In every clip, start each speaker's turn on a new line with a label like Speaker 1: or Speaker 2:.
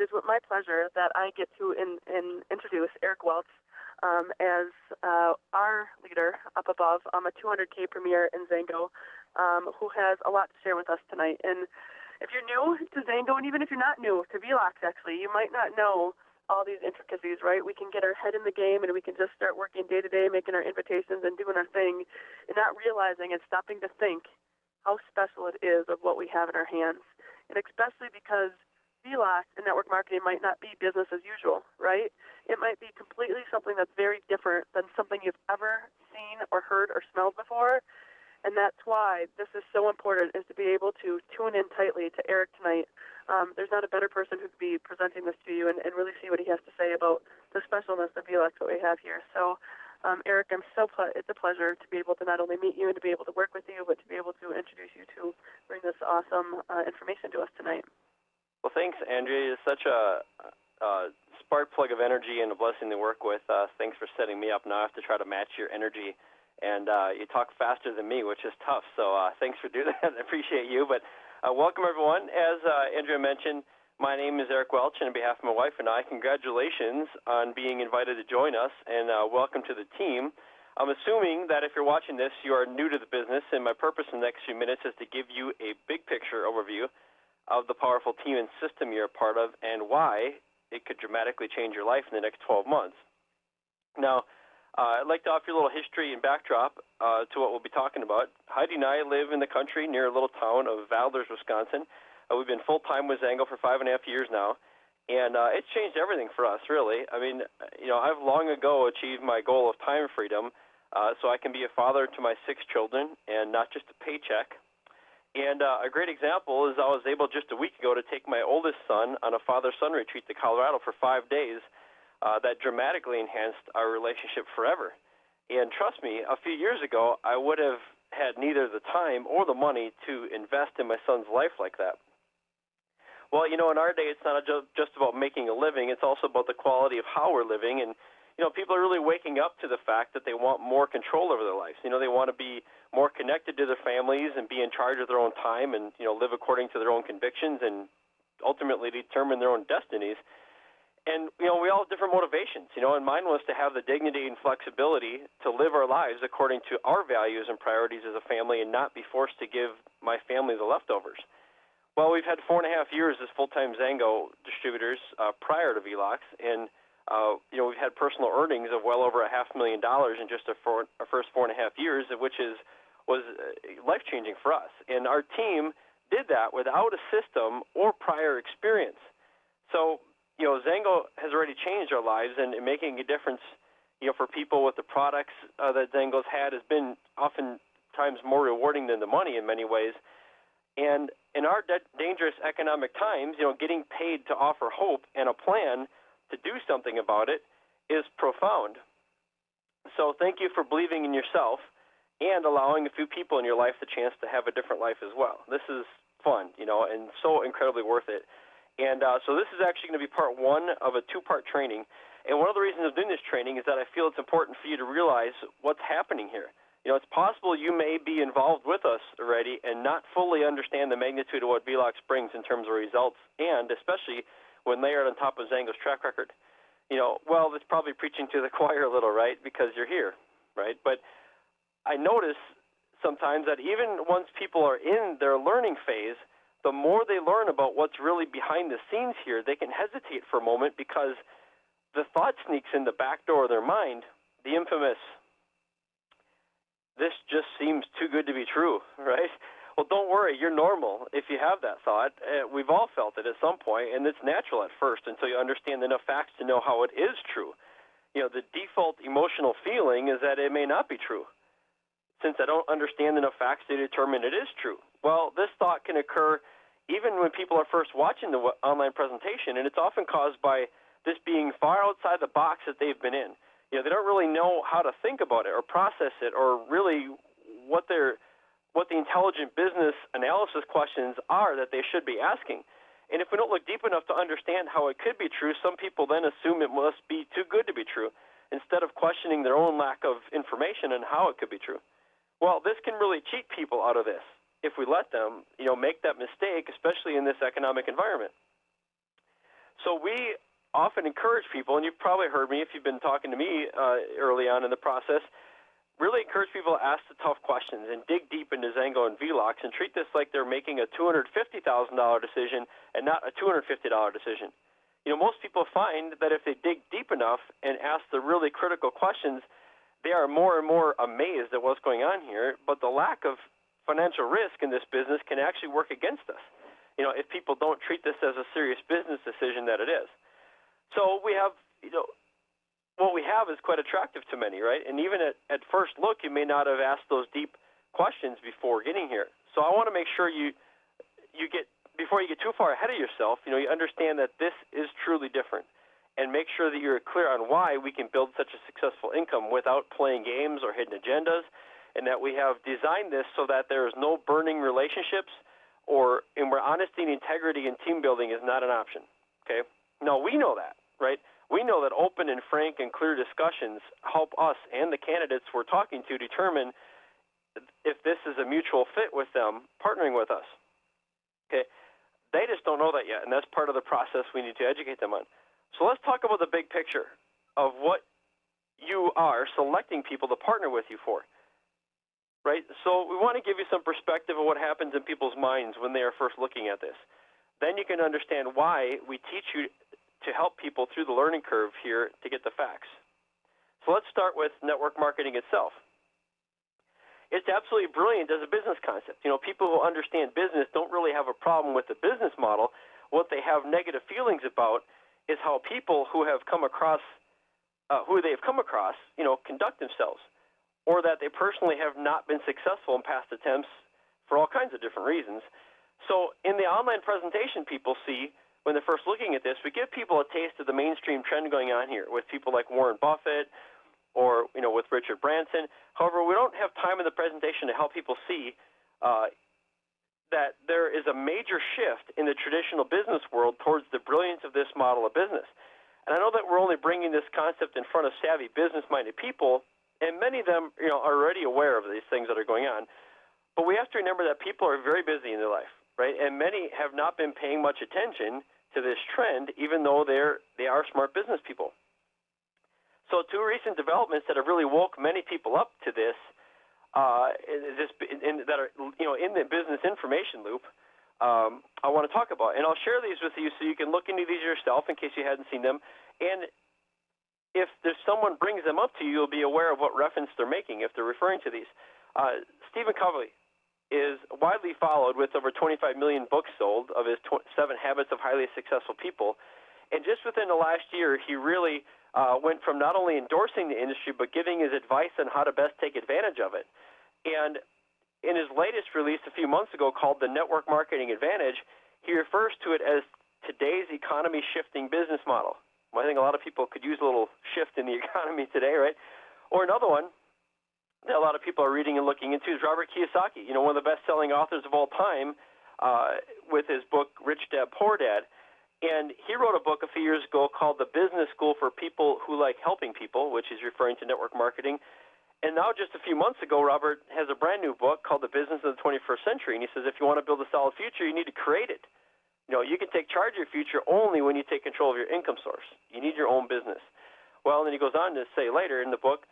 Speaker 1: is with my pleasure that I get to introduce Eric Welch as our leader up above, a 200K Premier in Zango, who has a lot to share with us tonight. And if you're new to Zango, and even if you're not new to VeloX, actually, you might not know all these intricacies, right? We can get our head in the game and we can just start working day to day, making our invitations and doing our thing, and not realizing and stopping to think how special it is of what we have in our hands. And especially because VeloX and network marketing might not be business as usual, right? It might be completely something that's very different than something you've ever seen or heard or smelled before. And that's why this is so important, is to be able to tune in tightly to Eric tonight. There's not a better person who could be presenting this to you and really see what he has to say about the specialness of VeloX that we have here. So, Eric, it's a pleasure to be able to not only meet you and to be able to work with you, but to be able to introduce you to bring this awesome information to us tonight.
Speaker 2: Well, thanks, Andrea. It's such a spark plug of energy and a blessing to work with. Thanks for setting me up. Now I have to try to match your energy. And you talk faster than me, which is tough. So thanks for doing that. I appreciate you. But welcome, everyone. As Andrea mentioned, my name is Eric Welch, and on behalf of my wife and I, congratulations on being invited to join us, and welcome to the team. I'm assuming that if you're watching this, you are new to the business, and my purpose in the next few minutes is to give you a big picture overview of the powerful team and system you're a part of and why it could dramatically change your life in the next 12 months. Now, I'd like to offer you a little history and backdrop to what we'll be talking about. Heidi and I live in the country near a little town of Valders, Wisconsin. We've been full-time with Zango for 5.5 years now, and it's changed everything for us, really. I mean, I've long ago achieved my goal of time freedom so I can be a father to my 6 children and not just a paycheck. And a great example is I was able just a week ago to take my oldest son on a father-son retreat to Colorado for 5 days. That dramatically enhanced our relationship forever. And trust me, a few years ago, I would have had neither the time or the money to invest in my son's life like that. Well, in our day, it's not just about making a living. It's also about the quality of how we're living. And, people are really waking up to the fact that they want more control over their lives. They want to be more connected to their families and be in charge of their own time and, live according to their own convictions and ultimately determine their own destinies. And, we all have different motivations, and mine was to have the dignity and flexibility to live our lives according to our values and priorities as a family and not be forced to give my family the leftovers. Well, we've had 4.5 years as full-time Zango distributors prior to VeloX, and, we've had personal earnings of well over $500,000 in just our first 4.5 years, which was life-changing for us. And our team did that without a system or prior experience. So, Zango has already changed our lives, and making a difference, for people with the products that Zango's had has been oftentimes more rewarding than the money in many ways. And in our dangerous economic times, getting paid to offer hope and a plan to do something about it is profound. So thank you for believing in yourself and allowing a few people in your life the chance to have a different life as well. This is fun, and so incredibly worth it. And so this is actually going to be part 1 of a 2-part training. And one of the reasons of doing this training is that I feel it's important for you to realize what's happening here. It's possible you may be involved with us already and not fully understand the magnitude of what VeloX brings in terms of results, and especially when layered on top of Zango's track record. Well, it's probably preaching to the choir a little, right, because you're here, right? But I notice sometimes that even once people are in their learning phase, the more they learn about what's really behind the scenes here, they can hesitate for a moment because the thought sneaks in the back door of their mind, the infamous, this just seems too good to be true, right? Well, don't worry, you're normal if you have that thought. We've all felt it at some point, and it's natural at first until you understand enough facts to know how it is true. The default emotional feeling is that it may not be true, since I don't understand enough facts to determine it is true. Well, this thought can occur even when people are first watching the online presentation, and it's often caused by this being far outside the box that they've been in. They don't really know how to think about it or process it or really what the intelligent business analysis questions are that they should be asking. And if we don't look deep enough to understand how it could be true, some people then assume it must be too good to be true instead of questioning their own lack of information on how it could be true. Well, this can really cheat people out of this if we let them, make that mistake, especially in this economic environment. So we often encourage people, and you've probably heard me if you've been talking to me early on in the process, really encourage people to ask the tough questions and dig deep into Zengo and VeloX and treat this like they're making a $250,000 decision and not a $250 decision. Most people find that if they dig deep enough and ask the really critical questions, they are more and more amazed at what's going on here, but the lack of financial risk in this business can actually work against us, if people don't treat this as a serious business decision that it is. So we have, what we have is quite attractive to many, right? And even at first look, you may not have asked those deep questions before getting here. So I want to make sure you get, before you get too far ahead of yourself, you understand that this is truly different, and make sure that you're clear on why we can build such a successful income without playing games or hidden agendas, and that we have designed this so that there is no burning relationships and where honesty and integrity and team building is not an option, okay? Now, we know that, right? We know that open and frank and clear discussions help us and the candidates we're talking to determine if this is a mutual fit with them partnering with us, okay? They just don't know that yet, and that's part of the process we need to educate them on. So let's talk about the big picture of what you are selecting people to partner with you for, right? So we want to give you some perspective of what happens in people's minds when they are first looking at this. Then you can understand why we teach you to help people through the learning curve here to get the facts. So let's start with network marketing itself. It's absolutely brilliant as a business concept. People who understand business don't really have a problem with the business model. What they have negative feelings about is how people who have come across, conduct themselves, or that they personally have not been successful in past attempts for all kinds of different reasons. So in the online presentation people see when they're first looking at this, we give people a taste of the mainstream trend going on here with people like Warren Buffett or, with Richard Branson. However, we don't have time in the presentation to help people see that there is a major shift in the traditional business world towards the brilliance of this model of business. And I know that we're only bringing this concept in front of savvy, business-minded people, and many of them, are already aware of these things that are going on. But we have to remember that people are very busy in their life, right? And many have not been paying much attention to this trend, even though they are smart business people. So two recent developments that have really woke many people up to this, that are in the business information loop, I want to talk about, and I'll share these with you so you can look into these yourself in case you hadn't seen them. And if someone brings them up to you, you'll be aware of what reference they're making if they're referring to these. Stephen Covey is widely followed with over 25 million books sold of his 7 Habits of Highly Successful People. And just within the last year, he really went from not only endorsing the industry, but giving his advice on how to best take advantage of it. And in his latest release a few months ago called The Network Marketing Advantage, he refers to it as today's economy shifting business model. Well, I think a lot of people could use a little shift in the economy today, right? Or another one that a lot of people are reading and looking into is Robert Kiyosaki, one of the best-selling authors of all time, with his book Rich Dad, Poor Dad. And he wrote a book a few years ago called The Business School for People Who Like Helping People, which is referring to network marketing. And now just a few months ago, Robert has a brand-new book called The Business of the 21st Century, and he says if you want to build a solid future, you need to create it. You can take charge of your future only when you take control of your income source. You need your own business. Well, and then he goes on to say later in the book,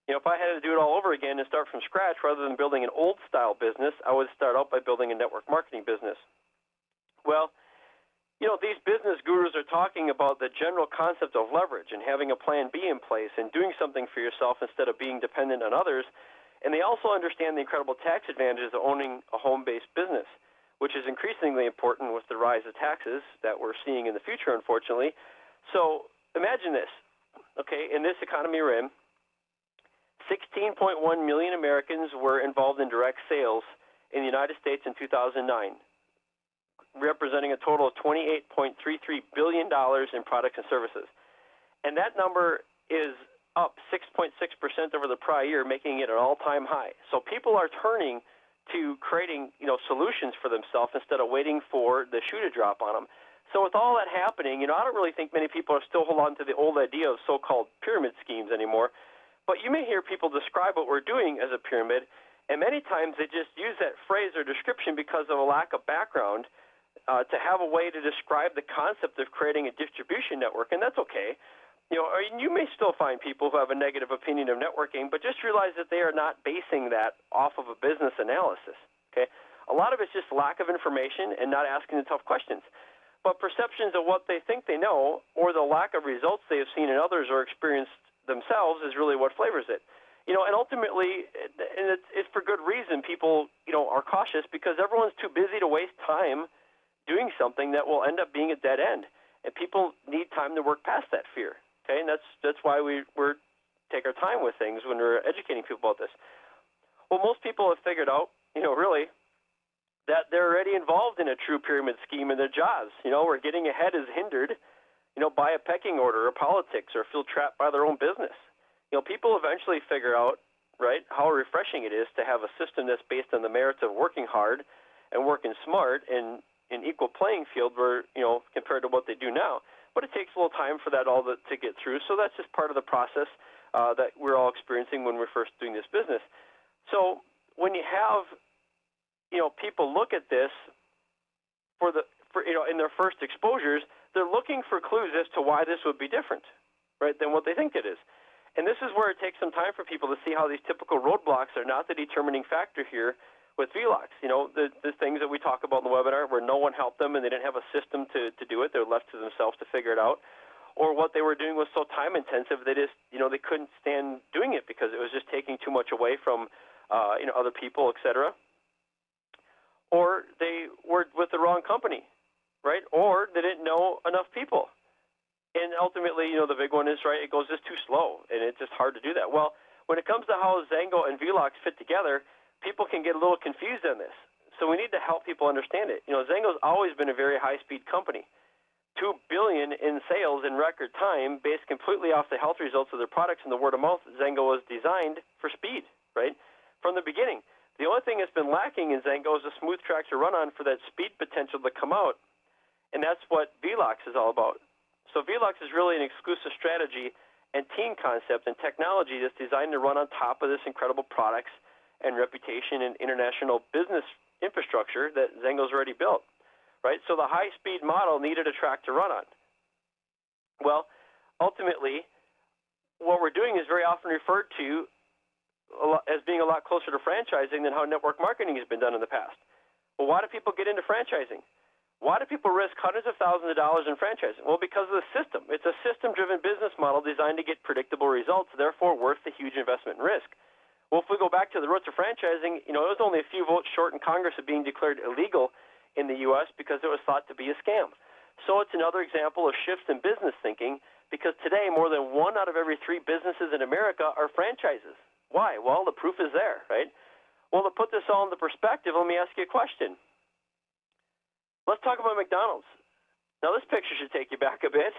Speaker 2: if I had to do it all over again and start from scratch rather than building an old-style business, I would start out by building a network marketing business. Well, these business gurus are talking about the general concept of leverage and having a plan B in place and doing something for yourself instead of being dependent on others. And they also understand the incredible tax advantages of owning a home-based business, which is increasingly important with the rise of taxes that we're seeing in the future, unfortunately. So imagine this, okay, in this economy we're in, 16.1 million Americans were involved in direct sales in the United States in 2009, representing a total of $28.33 billion in products and services. And that number is up 6.6% over the prior year, making it an all-time high. So people are turning to creating, solutions for themselves instead of waiting for the shoe to drop on them. So with all that happening, I don't really think many people are still holding on to the old idea of so-called pyramid schemes anymore. But you may hear people describe what we're doing as a pyramid, and many times they just use that phrase or description because of a lack of background to have a way to describe the concept of creating a distribution network, and that's okay. Or you may still find people who have a negative opinion of networking, but just realize that they are not basing that off of a business analysis. Okay, a lot of it's just lack of information and not asking the tough questions. But perceptions of what they think they know, or the lack of results they have seen in others or experienced themselves, is really what flavors it. And ultimately, and it's for good reason, people, are cautious because everyone's too busy to waste time doing something that will end up being a dead end. And people need time to work past that fear. Okay, and that's why we're take our time with things when we're educating people about this. Well, most people have figured out, really, that they're already involved in a true pyramid scheme in their jobs. Where getting ahead is hindered, by a pecking order or politics, or feel trapped by their own business. People eventually figure out, right, how refreshing it is to have a system that's based on the merits of working hard and working smart in an equal playing field where, compared to what they do now. But it takes a little time for that all to get through. So that's just part of the process that we're all experiencing when we're first doing this business. So when you have, people look at this in their first exposures, they're looking for clues as to why this would be different, right, than what they think it is. And this is where it takes some time for people to see how these typical roadblocks are not the determining factor here with VeloX. The things that we talk about in the webinar where no one helped them and they didn't have a system to do it. They were left to themselves to figure it out. Or what they were doing was so time intensive they just, they couldn't stand doing it because it was just taking too much away from, other people, et cetera. Or they were with the wrong company, right? Or they didn't know enough people. And ultimately, the big one is, right, it goes just too slow, and it's just hard to do that. Well, when it comes to how Zango and VeloX fit together, people can get a little confused on this. So we need to help people understand it. Zango's always been a very high-speed company. $2 billion in sales in record time based completely off the health results of their products and the word of mouth. Zango was designed for speed, right, from the beginning. The only thing that's been lacking in Zango is a smooth track to run on for that speed potential to come out, and that's what VeloX is all about. So VeloX is really an exclusive strategy and team concept and technology that's designed to run on top of this incredible products and reputation and international business infrastructure that Zango's already built, right? So the high-speed model needed a track to run on. Well, ultimately, what we're doing is very often referred to as being a lot closer to franchising than how network marketing has been done in the past. Well, why do people get into franchising? Why do people risk hundreds of thousands of dollars in franchising? Well, because of the system. It's a system-driven business model designed to get predictable results, therefore worth the huge investment and risk. Well, if we go back to the roots of franchising, it was only a few votes short in Congress of being declared illegal in the U.S. because it was thought to be a scam. So it's another example of shifts in business thinking because today more than 1 out of every 3 businesses in America are franchises. Why? Well, the proof is there, right? Well, to put this all into perspective, let me ask you a question. Let's talk about McDonald's. Now, this picture should take you back a bit.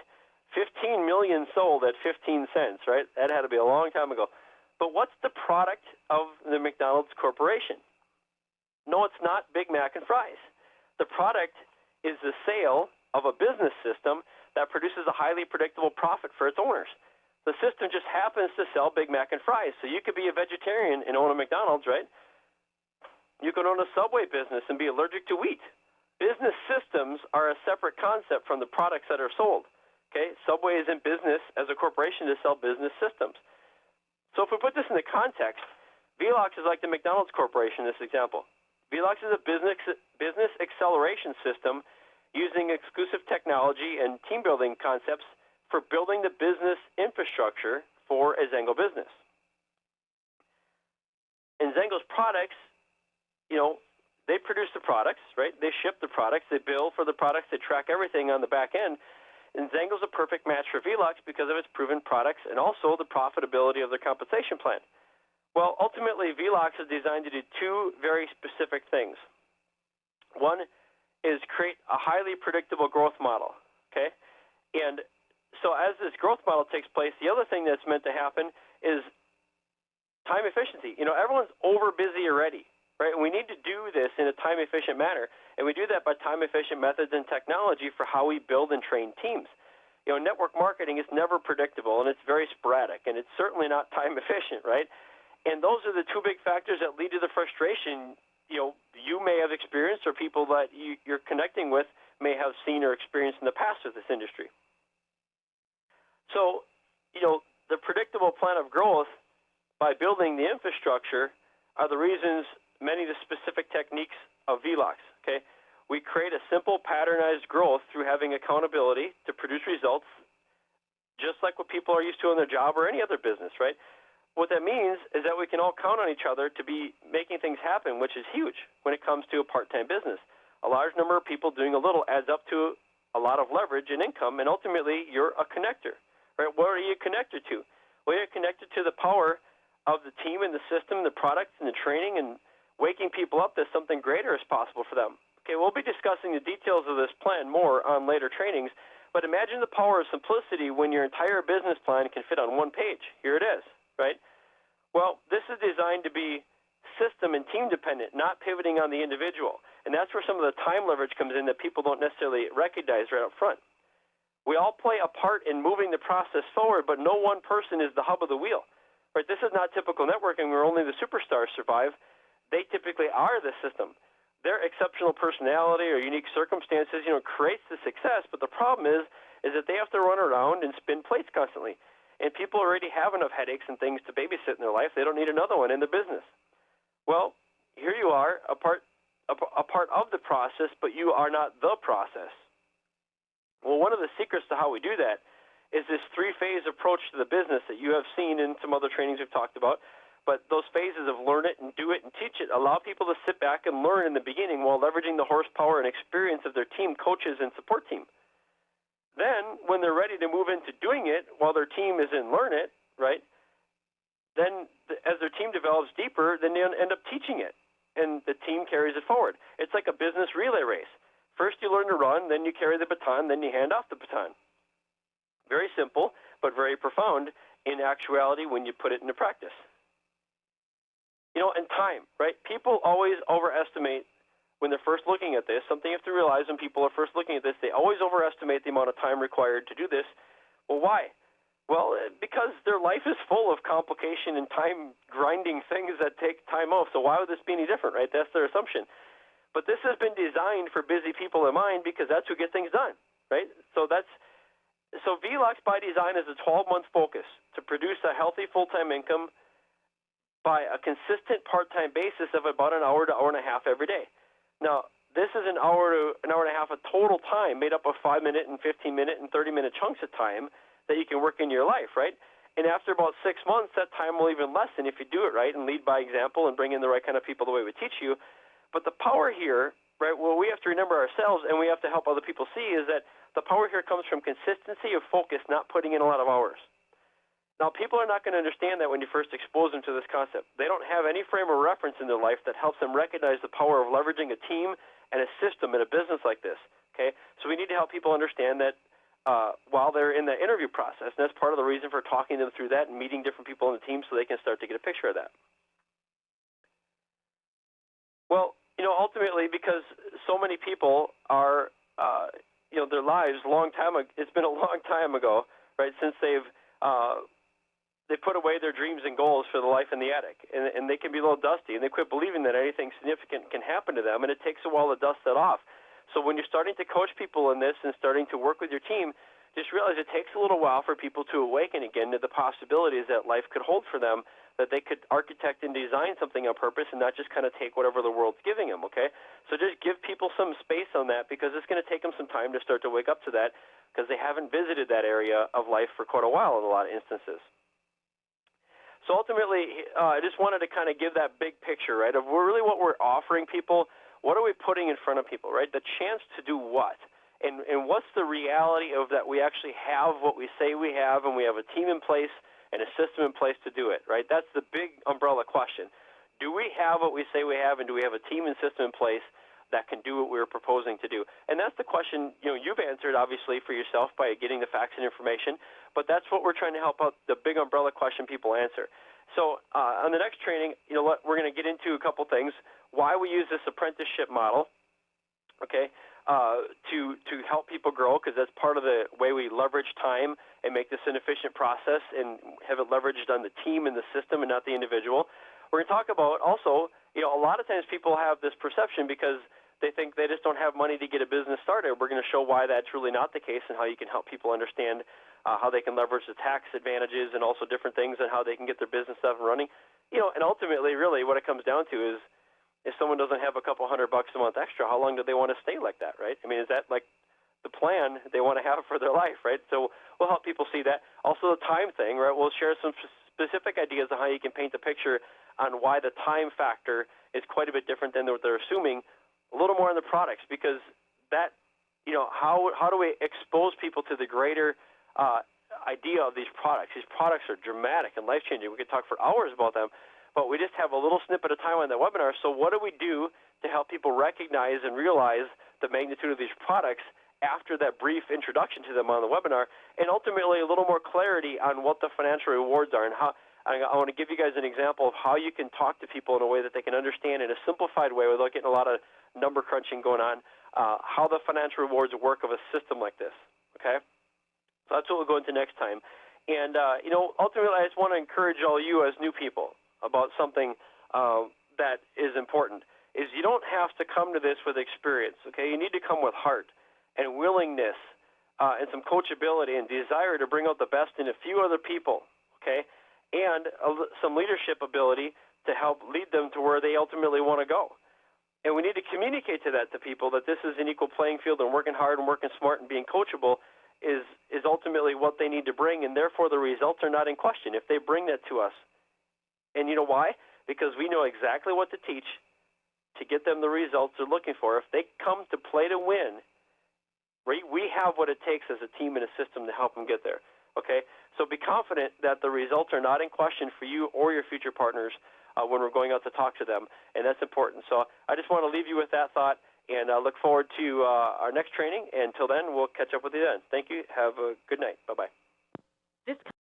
Speaker 2: 15 million sold at 15 cents, right? That had to be a long time ago. But what's the product of the McDonald's Corporation? No, it's not Big Mac and fries. The product is the sale of a business system that produces a highly predictable profit for its owners. The system just happens to sell Big Mac and fries. So you could be a vegetarian and own a McDonald's, right? You could own a Subway business and be allergic to wheat. Business systems are a separate concept from the products that are sold. Okay, Subway is in business as a corporation to sell business systems. So if we put this into context, VeloX is like the McDonald's Corporation in this example. VeloX is a business acceleration system using exclusive technology and team building concepts for building the business infrastructure for a Zango business. And Zango's products, they produce the products, right? They ship the products, they bill for the products, they track everything on the back end. And Zango's a perfect match for VeloX because of its proven products and also the profitability of their compensation plan. Well, ultimately, VeloX is designed to do 2 very specific things. One is create a highly predictable growth model, okay? And so as this growth model takes place, the other thing that's meant to happen is time efficiency. Everyone's over busy already. Right? We need to do this in a time-efficient manner, and we do that by time-efficient methods and technology for how we build and train teams. Network marketing is never predictable, and it's very sporadic, and it's certainly not time-efficient, right? And those are the 2 big factors that lead to the frustration, you may have experienced or people that you're connecting with may have seen or experienced in the past with this industry. So, the predictable plan of growth by building the infrastructure are the reasons many of the specific techniques of VeloX, okay? We create a simple patternized growth through having accountability to produce results, just like what people are used to in their job or any other business, right? What that means is that we can all count on each other to be making things happen, which is huge when it comes to a part-time business. A large number of people doing a little adds up to a lot of leverage and income, and ultimately you're a connector, right? What are you connected to? Well, you're connected to the power of the team and the system, the products and the training, and waking people up that something greater is possible for them. Okay, we'll be discussing the details of this plan more on later trainings, but imagine the power of simplicity when your entire business plan can fit on one page. Here it is, right? Well, this is designed to be system and team dependent, not pivoting on the individual. And that's where some of the time leverage comes in that people don't necessarily recognize right up front. We all play a part in moving the process forward, but no one person is the hub of the wheel. Right? This is not typical networking where only the superstars survive. They typically are the system. Their exceptional personality or unique circumstances, creates the success, but the problem is that they have to run around and spin plates constantly. And people already have enough headaches and things to babysit in their life. They don't need another one in the business. Well, here you are, a part of the process, but you are not the process. Well, one of the secrets to how we do that is this three-phase approach to the business that you have seen in some other trainings we've talked about. But those phases of learn it and do it and teach it allow people to sit back and learn in the beginning while leveraging the horsepower and experience of their team, coaches, and support team. Then, when they're ready to move into doing it while their team is in learn it, right, then as their team develops deeper, then they end up teaching it, and the team carries it forward. It's like a business relay race. First you learn to run, then you carry the baton, then you hand off the baton. Very simple, but very profound in actuality when you put it into practice. And time, right? People always overestimate when they're first looking at this. Something you have to realize when people are first looking at this, they always overestimate the amount of time required to do this. Well, why? Well, because their life is full of complication and time grinding things that take time off. So why would this be any different, right? That's their assumption. But this has been designed for busy people in mind because that's who get things done, right? So VeloX by design is a 12-month focus to produce a healthy full-time income by a consistent part-time basis of about an hour to hour and a half every day. Now, this is an hour to an hour and a half of total time made up of 5-minute and 15-minute and 30-minute chunks of time that you can work in your life, right? And after about 6 months, that time will even lessen if you do it right and lead by example and bring in the right kind of people the way we teach you. But the power here, right, what we have to remember ourselves and we have to help other people see is that the power here comes from consistency of focus, not putting in a lot of hours. Now, people are not going to understand that when you first expose them to this concept. They don't have any frame of reference in their life that helps them recognize the power of leveraging a team and a system in a business like this, okay? So we need to help people understand that while they're in the interview process, and that's part of the reason for talking them through that and meeting different people in the team so they can start to get a picture of that. Well, ultimately, because so many people are, their lives it's been a long time ago, right, since they put away their dreams and goals for the life in the attic, and they can be a little dusty, and they quit believing that anything significant can happen to them, and it takes a while to dust that off. So when you're starting to coach people in this and starting to work with your team, just realize it takes a little while for people to awaken again to the possibilities that life could hold for them, that they could architect and design something on purpose and not just kind of take whatever the world's giving them, okay? So just give people some space on that because it's going to take them some time to start to wake up to that because they haven't visited that area of life for quite a while in a lot of instances. So ultimately, I just wanted to kind of give that big picture, right, of really what we're offering people. What are we putting in front of people, right? The chance to do what? And what's the reality of that we actually have what we say we have and we have a team in place and a system in place to do it, right? That's the big umbrella question. Do we have what we say we have and do we have a team and system in place that can do what we're proposing to do? And that's the question, you've answered obviously for yourself by getting the facts and information, but that's what we're trying to help out the big umbrella question people answer. So on the next training, we're going to get into a couple things, why we use this apprenticeship model, okay, to help people grow, because that's part of the way we leverage time and make this an efficient process and have it leveraged on the team and the system and not the individual. We're going to talk about also, a lot of times people have this perception because they think they just don't have money to get a business started. We're going to show why that's really not the case and how you can help people understand how they can leverage the tax advantages and also different things and how they can get their business up and running. And ultimately, really, what it comes down to is if someone doesn't have a couple $100 a month extra, how long do they want to stay like that, right? I mean, is that like the plan they want to have for their life, right? So we'll help people see that. Also the time thing, right? We'll share some specific ideas on how you can paint the picture on why the time factor is quite a bit different than what they're assuming. A little more on the products, because that, how do we expose people to the greater idea of these products? These products are dramatic and life-changing. We could talk for hours about them, but we just have a little snippet of time on that webinar. So what do we do to help people recognize and realize the magnitude of these products after that brief introduction to them on the webinar, and ultimately a little more clarity on what the financial rewards are and how. I want to give you guys an example of how you can talk to people in a way that they can understand in a simplified way without getting a lot of number crunching going on, how the financial rewards work of a system like this, okay? So that's what we'll go into next time. And, ultimately I just want to encourage all you as new people about something that is important, is you don't have to come to this with experience, okay? You need to come with heart and willingness and some coachability and desire to bring out the best in a few other people, okay? And some leadership ability to help lead them to where they ultimately want to go. And we need to communicate to people that this is an equal playing field, and working hard and working smart and being coachable is ultimately what they need to bring, and therefore the results are not in question if they bring that to us. And you know why? Because we know exactly what to teach to get them the results they're looking for. If they come to play to win, we have what it takes as a team and a system to help them get there. Okay, so be confident that the results are not in question for you or your future partners when we're going out to talk to them, and that's important. So I just want to leave you with that thought, and I look forward to our next training. And until then, we'll catch up with you then. Thank you. Have a good night. Bye-bye.